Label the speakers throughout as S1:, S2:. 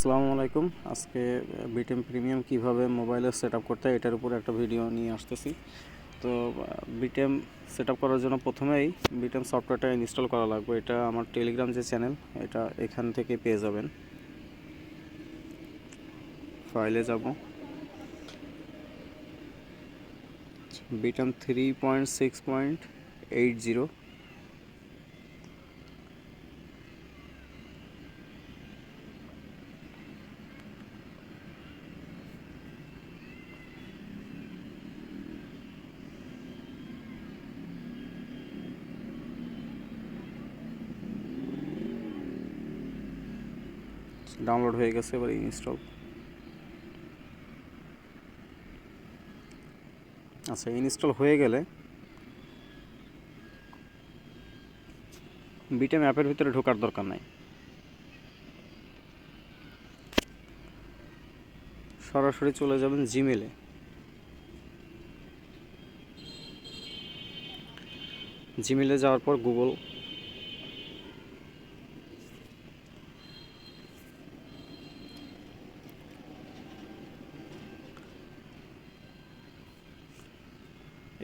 S1: আসসালামু আলাইকুম। আজকে বিটেম প্রিমিয়াম কিভাবে মোবাইলে সেটআপ করতে হয় এটার উপর একটা ভিডিও নিয়ে আসতেছি। তো বিটেম সেটআপ করার জন্য প্রথমেই বিটেম সফটওয়্যারটা ইনস্টল করা লাগবে। এটা আমার টেলিগ্রাম যে চ্যানেল এটা এখান থেকে পেয়ে যাবেন। ফাইলে যাব, বিটেম 3.6.80। ডাউনলোড হয়ে গেছে, এবার ইনস্টল। আচ্ছা, ইনস্টল হয়ে গেলে বিটেম অ্যাপের ভিতরে ঢোকার দরকার নাই, সরাসরি চলে যাবেন জিমেলে। জিমেলে যাওয়ার পর গুগল,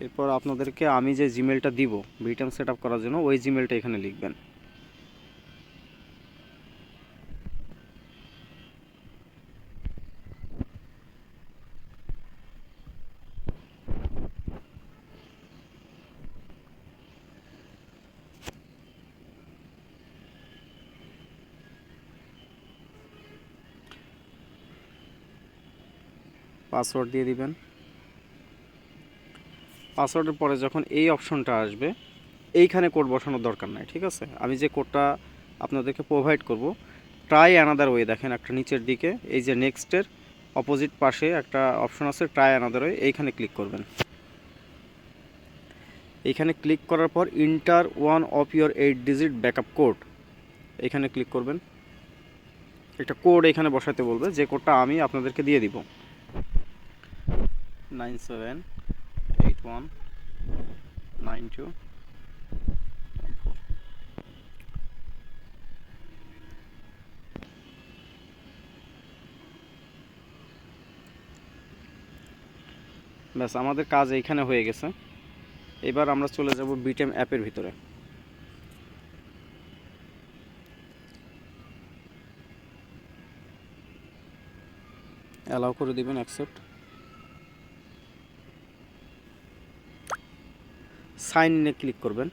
S1: এরপর আপনাদেরকে আমি যে জিমেলটা দিব বিটেম সেটআপ করার জন্য ওই জিমেলটা এখানে লিখবেন। পাসওয়ার্ড দিয়ে দিবেন। পাসওয়ার্ডের পরে যখন এই অপশনটা আসবে এইখানে কোড বসানোর দরকার নাই, ঠিক আছে। আমি যে কোডটা আপনাদেরকে প্রোভাইড করব, ট্রাই অ্যানাদার ওয়ে, দেখেন একটা নিচের দিকে এই যে নেক্সটের অপোজিট পাশে একটা অপশন আছে ট্রাই অ্যানাদার ওয়ে, এইখানে ক্লিক করবেন। এইখানে ক্লিক করার পর inter one of your 8 digit backup code, এখানে ক্লিক করবেন। একটা কোড এখানে বসাতে বলবে, যে কোডটা আমি আপনাদেরকে দিয়ে দিব, 978192। ব্যাস, আমাদের কাজ এইখানে হয়ে গেছে। এবার আমরা চলে যাব বিটেম অ্যাপের ভিতরে। অ্যালাউ করে দিবেন, অ্যাকসেপ্ট। সাইন ইনে ক্লিক করবেন।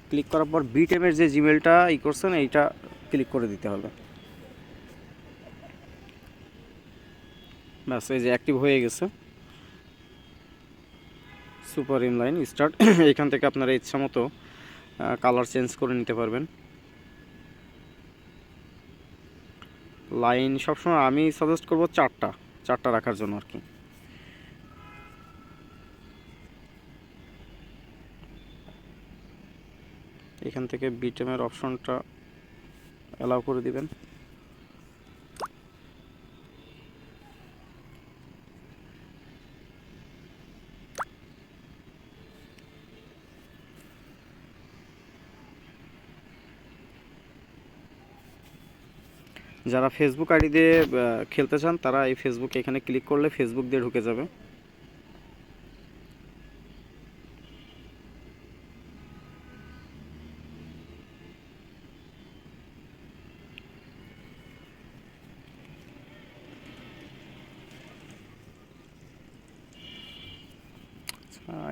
S1: ক্লিক করার পর বিটেমের যে জিমেলটা করছেন এইটা ক্লিক করে দিতে হবে। ব্যাস, এই যে অ্যাক্টিভ হয়ে গেছে। Super inline start. এখান থেকে আপনারা ইচ্ছা মতো কালার চেঞ্জ করে নিতে পারবেন। লাইন সবসময় আমি সাজেস্ট করব চারটা রাখার জন্য আর কি। এখান থেকে বিটেমের অপশনটা অ্যালাউ করে দিবেন। যারা ফেসবুক আইডি দিয়ে খেলতে চান তারা এই ফেসবুক এখানে ক্লিক করলে ফেসবুক দিয়ে ঢুকে যাবে।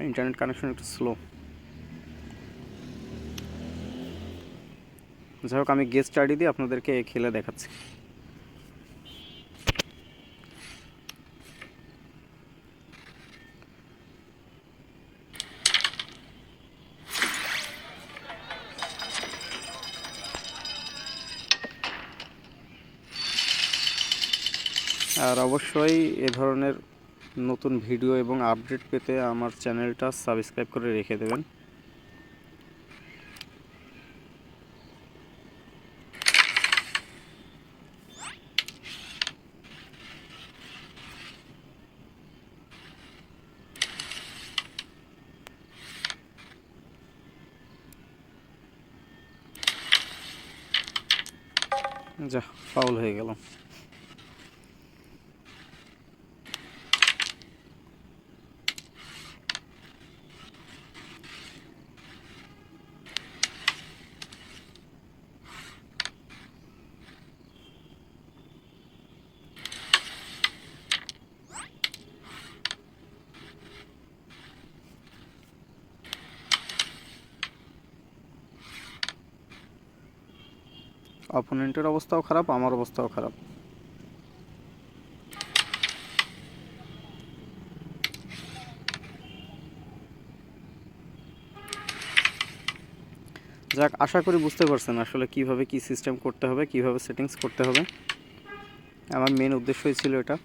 S1: ইন্টারনেট কানেকশন একটু স্লো। যাই হোক, আমি গেস্ট আইডি দিয়ে আপনাদেরকে খেলে দেখাচ্ছি। আর অবশ্যই এ ধরনের নতুন ভিডিও এবং আপডেট পেতে আমার চ্যানেলটা সাবস্ক্রাইব করে রেখে দেবেন। যা, ফাউল হয়ে গেল। অপোনেন্টের অবস্থাও খারাপ, আমার অবস্থাও খারাপ। যাক, আশা করি বুঝতে পারছেন আসলে কিভাবে কি সিস্টেম করতে হবে, কিভাবে সেটিংস করতে হবে। আমার মেন উদ্দেশ্যই ছিল এটা।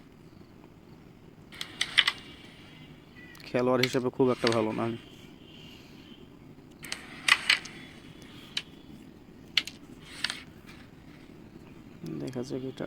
S1: খেলোয়াড় হিসেবে খুব একটা ভালো না আমি। দেখা যাক এটা